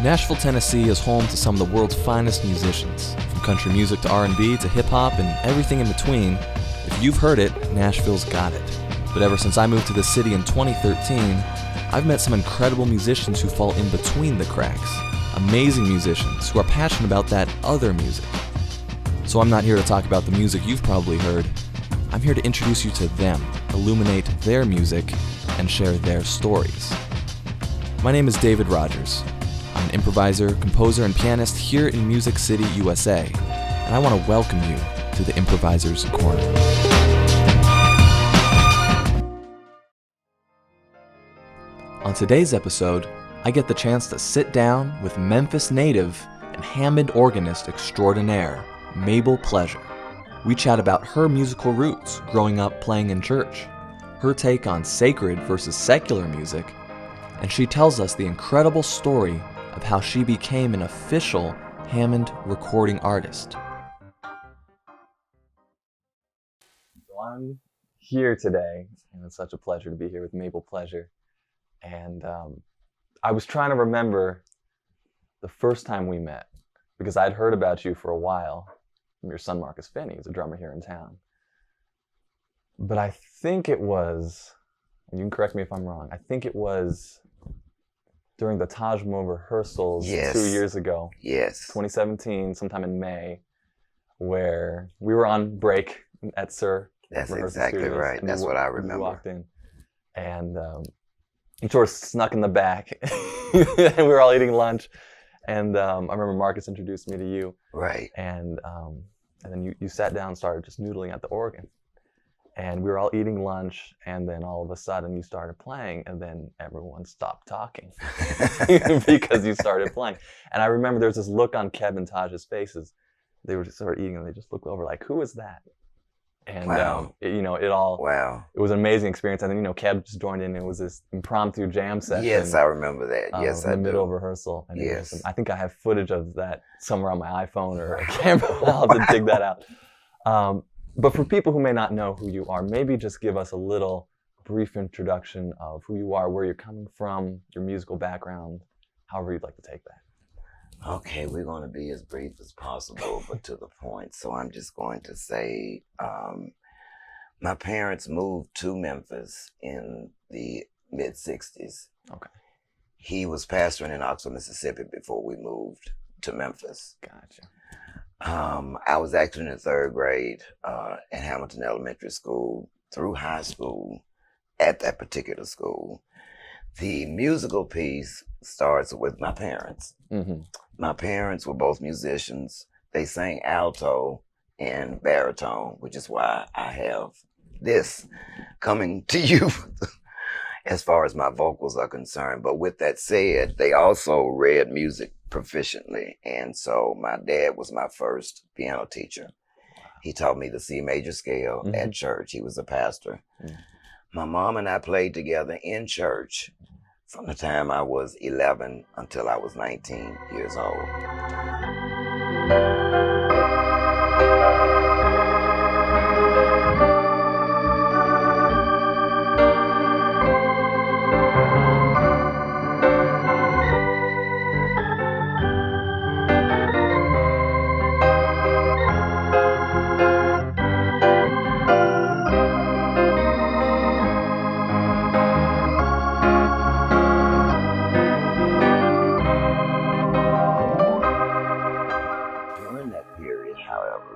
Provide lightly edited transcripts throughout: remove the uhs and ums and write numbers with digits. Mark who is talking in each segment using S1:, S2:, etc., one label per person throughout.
S1: Nashville, Tennessee is home to some of the world's finest musicians. From country music to R&B to hip-hop and everything in between, if you've heard it, Nashville's got it. But ever since I moved to the city in 2013, I've met some incredible musicians who fall in between the cracks. Amazing musicians who are passionate about that other music. So I'm not here to talk about the music you've probably heard. I'm here to introduce you to them, illuminate their music, and share their stories. My name is David Rogers. I'm an improviser, composer, and pianist here in Music City, USA, and I want to welcome you to the Improviser's Corner. On today's episode, I get the chance to sit down with Memphis native and Hammond organist extraordinaire, Mabel Pleasure. We chat about her musical roots growing up playing in church, her take on sacred versus secular music, and she tells us the incredible story of how she became an official Hammond recording artist. So I'm here today, and it's such a pleasure to be here with Mabel Pleasure. And I was trying to remember the first time we met, because I'd heard about you for a while from your son Marcus Finney, who's a drummer here in town. But I think it was, and you can correct me if I'm wrong, I think it was during the Taj Mahal rehearsals 2 years ago.
S2: Yes.
S1: 2017, sometime in May, where we were on break at Sir.
S2: That's exactly right. That's what I remember.
S1: We walked in, and you sort of snuck in the back, and we were all eating lunch. And I remember Marcus introduced me to you.
S2: Right.
S1: And then you sat down and started just noodling at the organ. And we were all eating lunch, and then all of a sudden you started playing, and then everyone stopped talking because you started playing. And I remember there was this look on Keb and Taj's faces. They were just sort of eating, and they just looked over like, who is that? And
S2: wow.
S1: It was an amazing experience. And then Keb just joined in. It was this impromptu jam session.
S2: Yes, I remember that. Yes,
S1: in
S2: I
S1: the middle of
S2: do.
S1: rehearsal. And
S2: yes,
S1: I think I have footage of that somewhere on my iPhone or a camera. I'll have to dig that out. But for people who may not know who you are, maybe just give us a little brief introduction of who you are, where you're coming from, your musical background, however you'd like to take that.
S2: Okay, we're going to be as brief as possible, but to the point. So I'm just going to say, my parents moved to Memphis in the mid-'60s.
S1: Okay.
S2: He was pastoring in Oxford, Mississippi before we moved to Memphis.
S1: Gotcha.
S2: I was actually in the third grade at Hamilton Elementary School through high school at that particular school. The musical piece starts with my parents.
S1: Mm-hmm.
S2: My parents were both musicians. They sang alto and baritone, which is why I have this coming to you as far as my vocals are concerned. But with that said, they also read music proficiently. And so my dad was my first piano teacher. He taught me the C major scale at church. He was a pastor. Mm-hmm. My mom and I played together in church from the time I was 11 until I was 19 years old.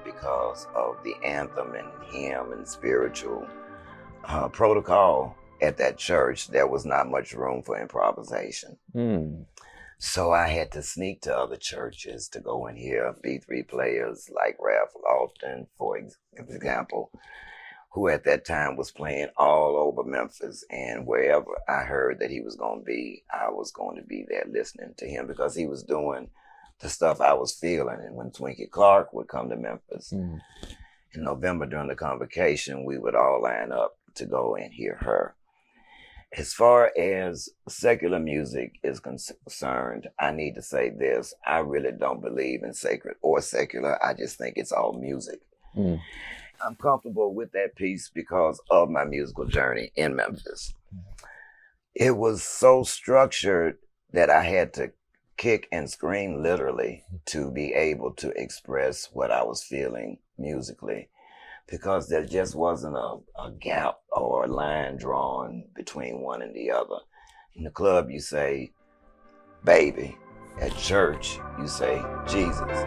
S2: Because of the anthem and hymn and spiritual protocol at that church, there was not much room for improvisation. So I had to sneak to other churches to go and hear B3 players like Ralph Lawton, for example, who at that time was playing all over Memphis. And wherever I heard that he was going to be, I was going to be there listening to him because he was doing the stuff I was feeling. And when Twinkie Clark would come to Memphis in November during the convocation, we would all line up to go and hear her. As far as secular music is concerned, I need to say this. I really don't believe in sacred or secular. I just think it's all music. I'm comfortable with that piece because of my musical journey in Memphis. It was so structured that I had to kick and scream literally to be able to express what I was feeling musically, because there just wasn't a gap or a line drawn between one and the other. In the club, you say, baby. At church, you say, Jesus.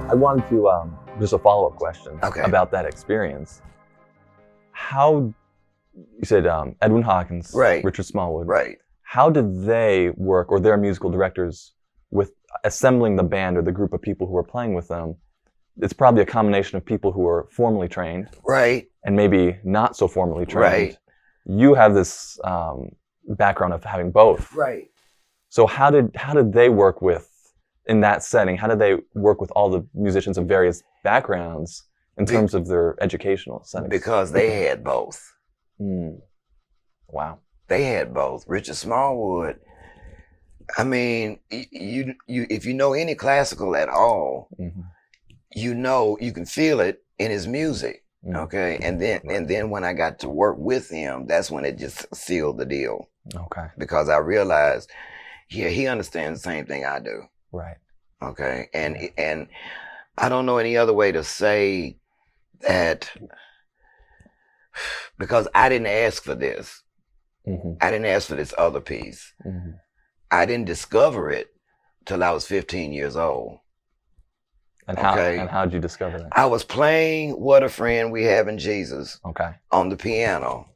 S1: I wanted to, just a follow-up question about that experience. How, you said Edwin Hawkins,
S2: right.
S1: Richard Smallwood.
S2: Right.
S1: How did they work, or their musical directors, with assembling the band or the group of people who were playing with them? It's probably a combination of people who are formally trained.
S2: Right.
S1: And maybe not so formally trained.
S2: Right.
S1: You have this background of having both.
S2: Right.
S1: So how did they work with, in that setting, how did they work with all the musicians of various backgrounds in terms of their educational settings?
S2: Because they had both.
S1: Wow. They
S2: had both. Richard Smallwood, I mean, you if you know any classical at all, you know, you can feel it in his music. Okay. And then when I got to work with him, that's when it just sealed the deal.
S1: Okay.
S2: Because I realized, yeah, he understands the same thing I do.
S1: Right.
S2: Okay. And I don't know any other way to say that, because I didn't ask for this. I didn't ask for this other piece. I didn't discover it till I was 15 years old.
S1: And how did you discover that?
S2: I was playing What a Friend We Have in Jesus on the piano.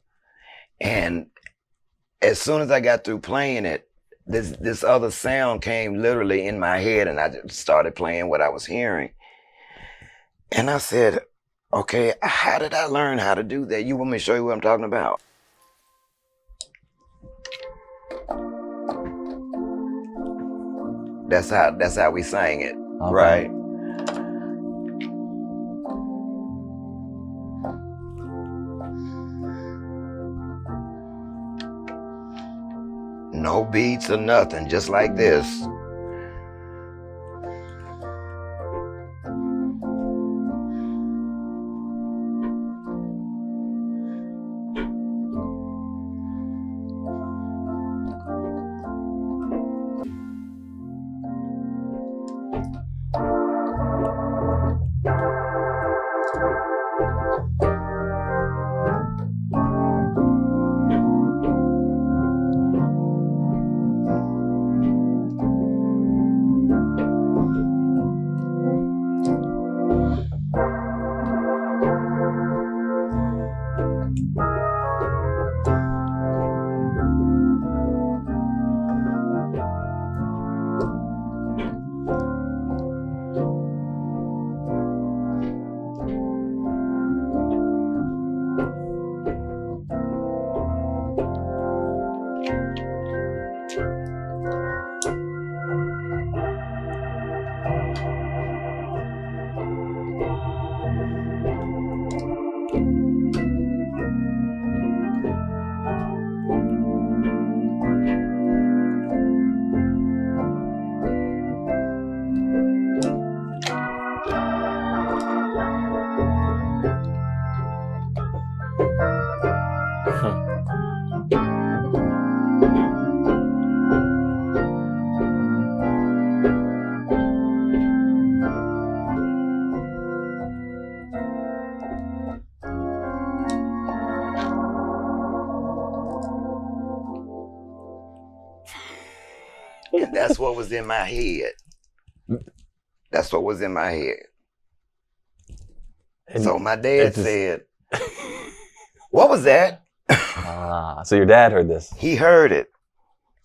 S2: And as soon as I got through playing it, this other sound came literally in my head, and I just started playing what I was hearing. And I said, okay, how did I learn how to do that? You want me to show you what I'm talking about? That's how we sang it, right? No beats or nothing, just like this. And that's what was in my head. That's what was in my head. And so my dad said, what was that?
S1: So your dad heard this.
S2: He heard it.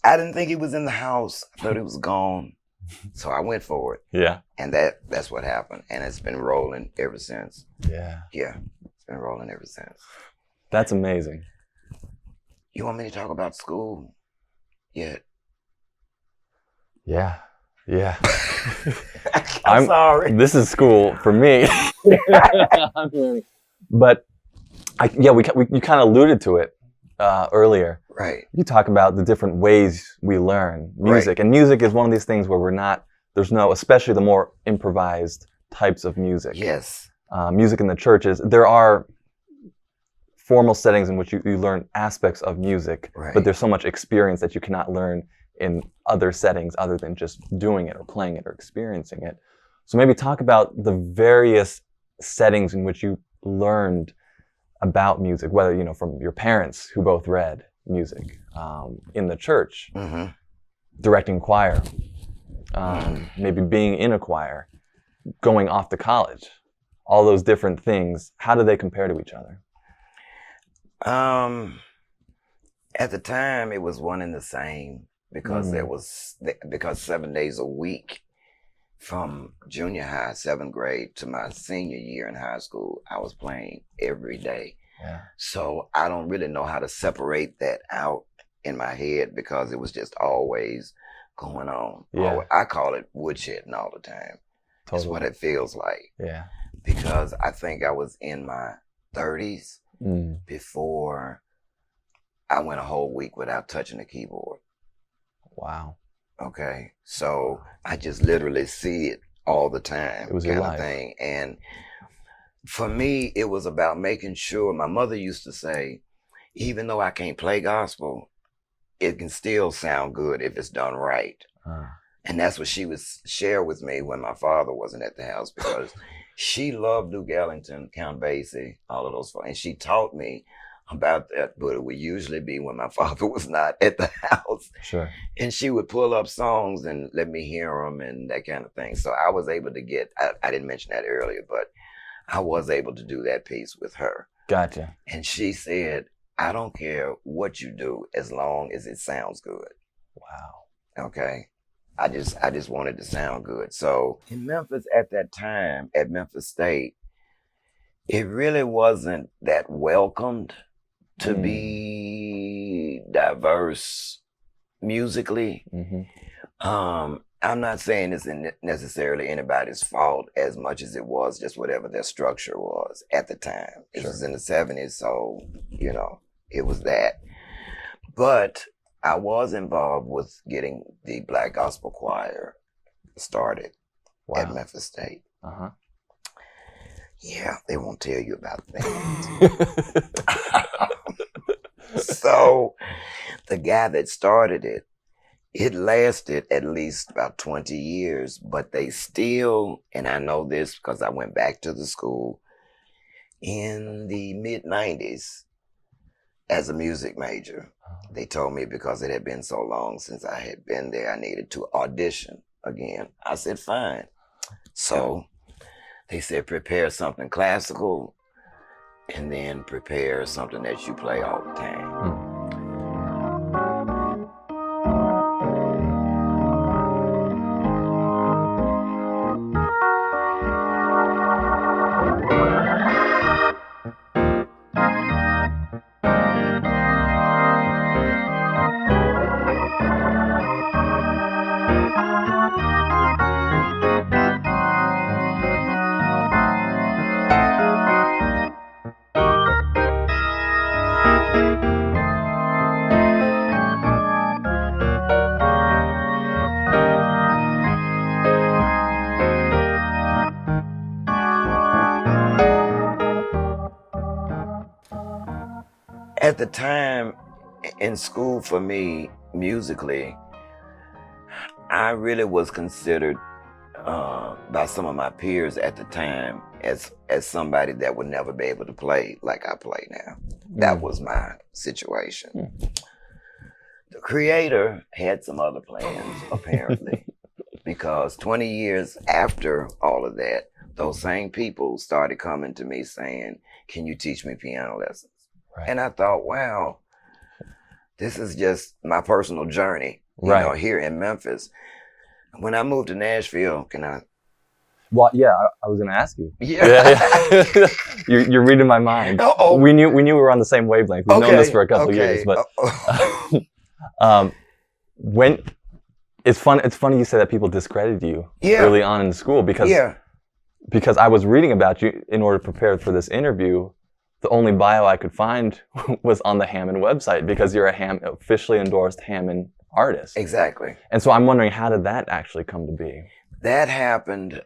S2: I didn't think he was in the house. I thought he was gone. So I went for it.
S1: Yeah.
S2: And that's what happened. And it's been rolling ever since.
S1: Yeah.
S2: Yeah. It's been rolling ever since.
S1: That's amazing.
S2: You want me to talk about school yet?
S1: Yeah. Yeah.
S2: I'm sorry.
S1: This is school for me. But you kind of alluded to it
S3: earlier.
S2: Right.
S3: You talk about the different ways we learn music.
S2: Right.
S3: And music is one of these things where there's no, especially the more improvised types of music.
S2: Yes.
S3: Music in the churches, there are formal settings in which you learn aspects of music,
S2: Right.
S3: but there's so much experience that you cannot learn in other settings other than just doing it or playing it or experiencing it. So maybe talk about the various settings in which you learned about music, whether, from your parents who both read music, in the church,
S2: Mm-hmm.
S3: directing choir, maybe being in a choir, going off to college, all those different things. How do they compare to each other?
S2: At the time, it was one and the same because because 7 days a week from junior high, 7th grade to my senior year in high school, I was playing every day.
S3: Yeah.
S2: So I don't really know how to separate that out in my head because it was just always going on.
S3: Yeah.
S2: I call it woodshedding all the time.
S3: Totally.
S2: That's what it feels like.
S3: Yeah.
S2: Because I think I was in my 30s before I went a whole week without touching the keyboard.
S3: Wow.
S2: Okay. So I just literally see it all the time.
S3: It was your
S2: kind of
S3: life.
S2: thing. And for me, it was about making sure. My mother used to say, even though I can't play gospel, it can still sound good if it's done right. And that's what she would share with me when my father wasn't at the house, because she loved Duke Ellington, Count Basie, all of those. And she taught me about that, but it would usually be when my father was not at the house.
S3: Sure.
S2: And she would pull up songs and let me hear them and that kind of thing. So I was able to get, I didn't mention that earlier, but I was able to do that piece with her.
S3: Gotcha.
S2: And she said, I don't care what you do as long as it sounds good.
S3: Wow.
S2: Okay. I just wanted to sound good. So in Memphis at that time, at Memphis State, it really wasn't that welcomed to be diverse musically. I'm not saying it's necessarily anybody's fault as much as it was just whatever their structure was at the time. It was in the 70s, so, it was that. But I was involved with getting the Black Gospel Choir started at Memphis State. Yeah, they won't tell you about that. So the guy that started it, it lasted at least about 20 years, but they still, and I know this because I went back to the school in the mid-90s as a music major. They told me because it had been so long since I had been there, I needed to audition again. I said, fine. So they said, prepare something classical and then prepare something that you play all the time. At the time in school for me, musically, I really was considered by some of my peers at the time as somebody that would never be able to play like I play now. That was my situation. The creator had some other plans, apparently, because 20 years after all of that, those same people started coming to me saying, can you teach me piano lessons? Right. And I thought, wow, this is just my personal journey, you know, here in Memphis. When I moved to Nashville, can I?
S3: Well, yeah, I was going to ask you. Yeah. You're reading my mind.
S2: Uh-oh.
S3: We knew we were on the same wavelength. We've known this for a couple of years, but when it's funny you say that people discredited you early on in school because I was reading about you in order to prepare for this interview. the only bio I could find was on the Hammond website because you're a officially endorsed Hammond artist.
S2: Exactly.
S3: And so I'm wondering, how did that actually come to be?
S2: That happened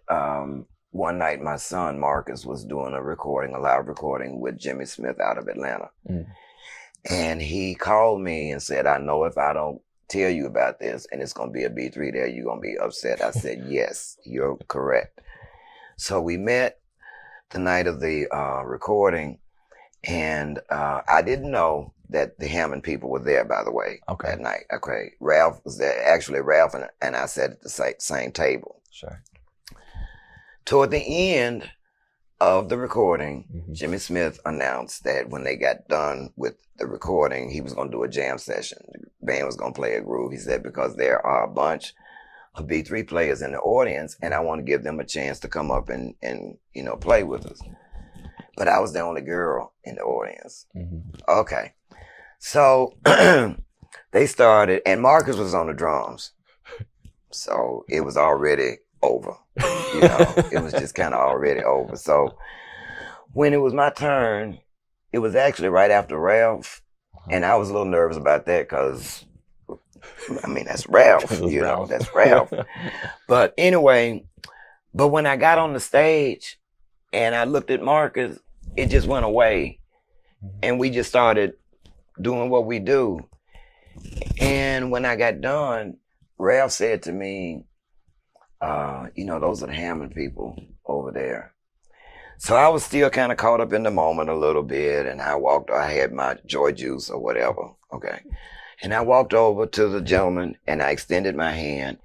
S2: one night. My son Marcus was doing a live recording with Jimmy Smith out of Atlanta. And he called me and said, I know if I don't tell you about this and it's going to be a B3 there, you're going to be upset. I said, yes, you're correct. So we met the night of the recording, and I didn't know that the Hammond people were there, by the way, that night. Okay. Ralph was there. Actually, Ralph and I sat at the same table.
S3: Sure.
S2: Toward the end of the recording, Jimmy Smith announced that when they got done with the recording, he was going to do a jam session. The band was going to play a groove. He said, because there are a bunch of B3 players in the audience, and I want to give them a chance to come up and play with us. But I was the only girl in the audience. Okay. So they started, and Marcus was on the drums. So it was already over. It was just kind of already over. So when it was my turn, it was actually right after Ralph. And I was a little nervous about that because, that's Ralph, that's Ralph. But anyway, when I got on the stage and I looked at Marcus, it just went away. And we just started doing what we do. And when I got done, Ralph said to me, those are the Hammond people over there. So I was still kind of caught up in the moment a little bit, and I had my joy juice or whatever, okay? And I walked over to the gentleman, and I extended my hand,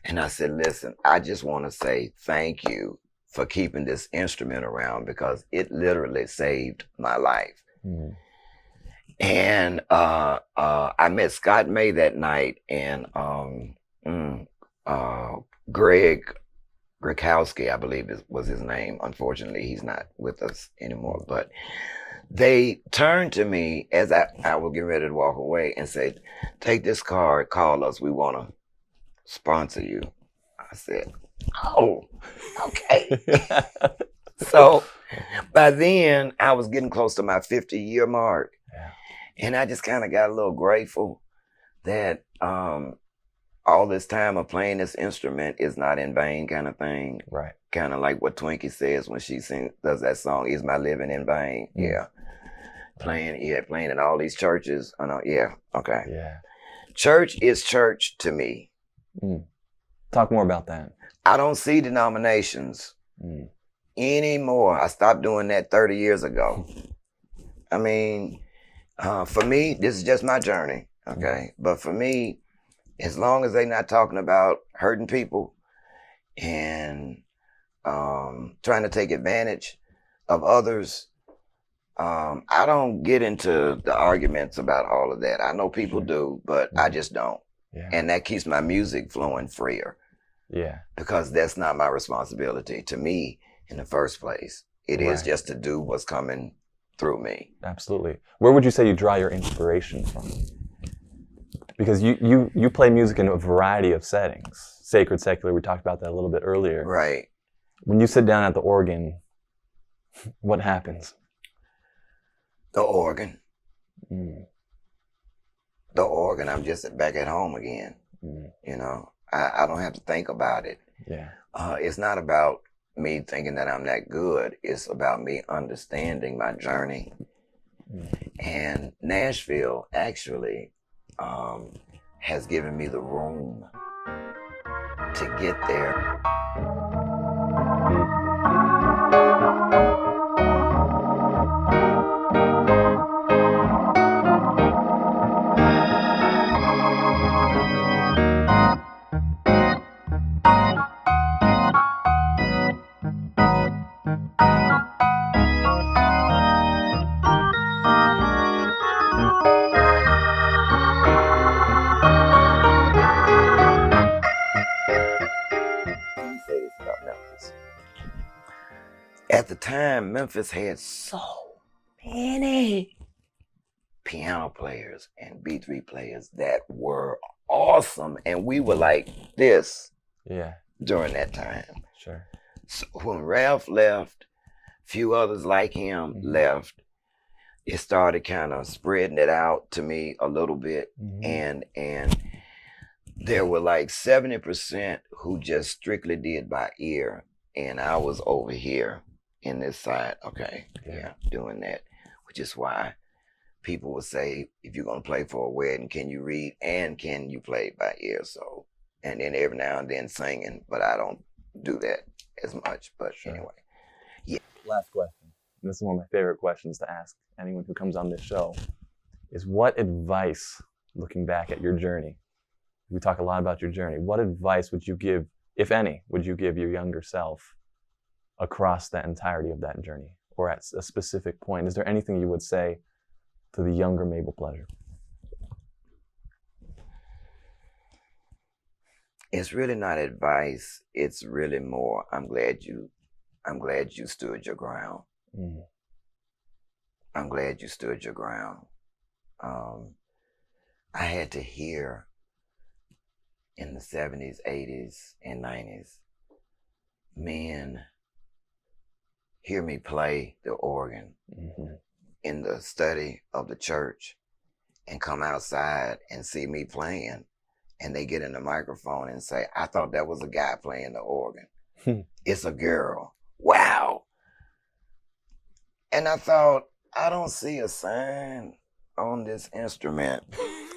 S2: and I said, listen, I just want to say thank you for keeping this instrument around because it literally saved my life. And I met Scott May that night, and Greg Grakowski, I believe was his name. Unfortunately, he's not with us anymore. But they turned to me as I was getting ready to walk away and said, take this card, call us. We want to sponsor you. I said, oh, okay. So by then, I was getting close to my 50-year mark. And I just kind of got a little grateful that all this time of playing this instrument is not in vain, kind of thing.
S3: Right.
S2: Kind of like what Twinkie says when she does that song, Is My Living in Vain? Yeah. Playing in all these churches. Yeah. Okay.
S3: Yeah.
S2: Church is church to me.
S3: Talk more about that.
S2: I don't see denominations anymore. I stopped doing that 30 years ago. For me, this is just my journey. Okay. But for me, as long as they're not talking about hurting people and trying to take advantage of others, I don't get into the arguments about all of that. I know people do, but I just don't.
S3: Yeah.
S2: And that keeps my music flowing freer.
S3: Yeah.
S2: Because that's not my responsibility to me in the first place. It is just to do what's coming through me.
S3: Absolutely. Where would you say you draw your inspiration from? Because you play music in a variety of settings. Sacred, secular, we talked about that a little bit earlier.
S2: Right.
S3: When you sit down at the organ, what happens?
S2: The organ. The organ, I'm just back at home again. I don't have to think about it.
S3: Yeah.
S2: It's not about me thinking that I'm that good. It's about me understanding my journey. And Nashville actually has given me the room to get there. At the time, Memphis had so many piano players and B3 players that were awesome. And we were like this during that time.
S3: Sure.
S2: So when Ralph left, a few others like him left, it started kind of spreading it out to me a little bit. And there were like 70% who just strictly did by ear. And I was over here in this side, okay, doing that, which is why people would say, if you're going to play for a wedding, can you read and can you play by ear? So, and then every now and then singing, but I don't do that as much. But anyway,
S3: Last question. This is one of my favorite questions to ask anyone who comes on this show, is what advice, looking back at your journey, we talk a lot about your journey, what advice would you give, if any, would you give your younger self across the entirety of that journey, or at a specific point? Is there anything you would say to the younger Mabel Pleasure?
S2: It's really not advice. It's really more, I'm glad you stood your ground. I'm glad you stood your ground. I had to hear in the 70s, 80s, and 90s, men hear me play the organ in the study of the church and come outside and see me playing, and they get in the microphone and say, I thought that was a guy playing the organ. It's a girl. Wow. And I thought, I don't see a sign on this instrument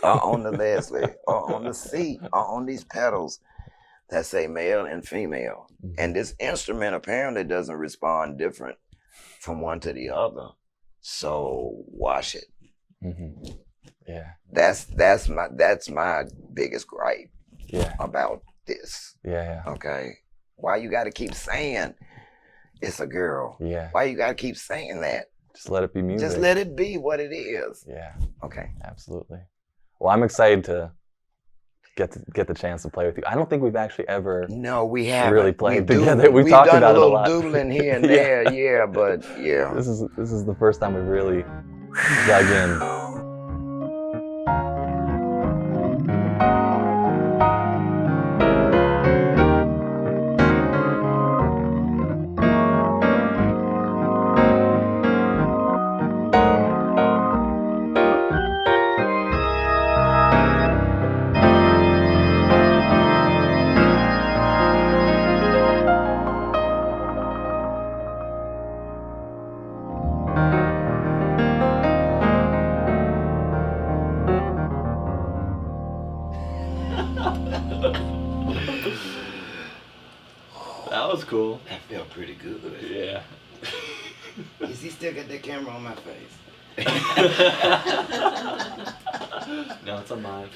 S2: or on the Leslie or on the seat or on these pedals that say male and female. And this instrument apparently doesn't respond different from one to the other. So wash it.
S3: Yeah.
S2: That's my biggest gripe about this. Okay. Why you gotta keep saying it's a girl? Why you gotta keep saying that?
S3: Just let it be music.
S2: Just let it be what it is. Okay.
S3: Absolutely. Well, I'm excited to get the chance to play with you. I don't think we've actually ever
S2: we haven't
S3: really played together. We've talked
S2: done
S3: about
S2: a little
S3: it a lot.
S2: doodling here and there, but
S3: This is the first time we've really dug in.
S1: That was cool.
S2: That felt pretty good.
S1: Yeah.
S2: Is he still got that camera on my face?
S1: No, it's on mine.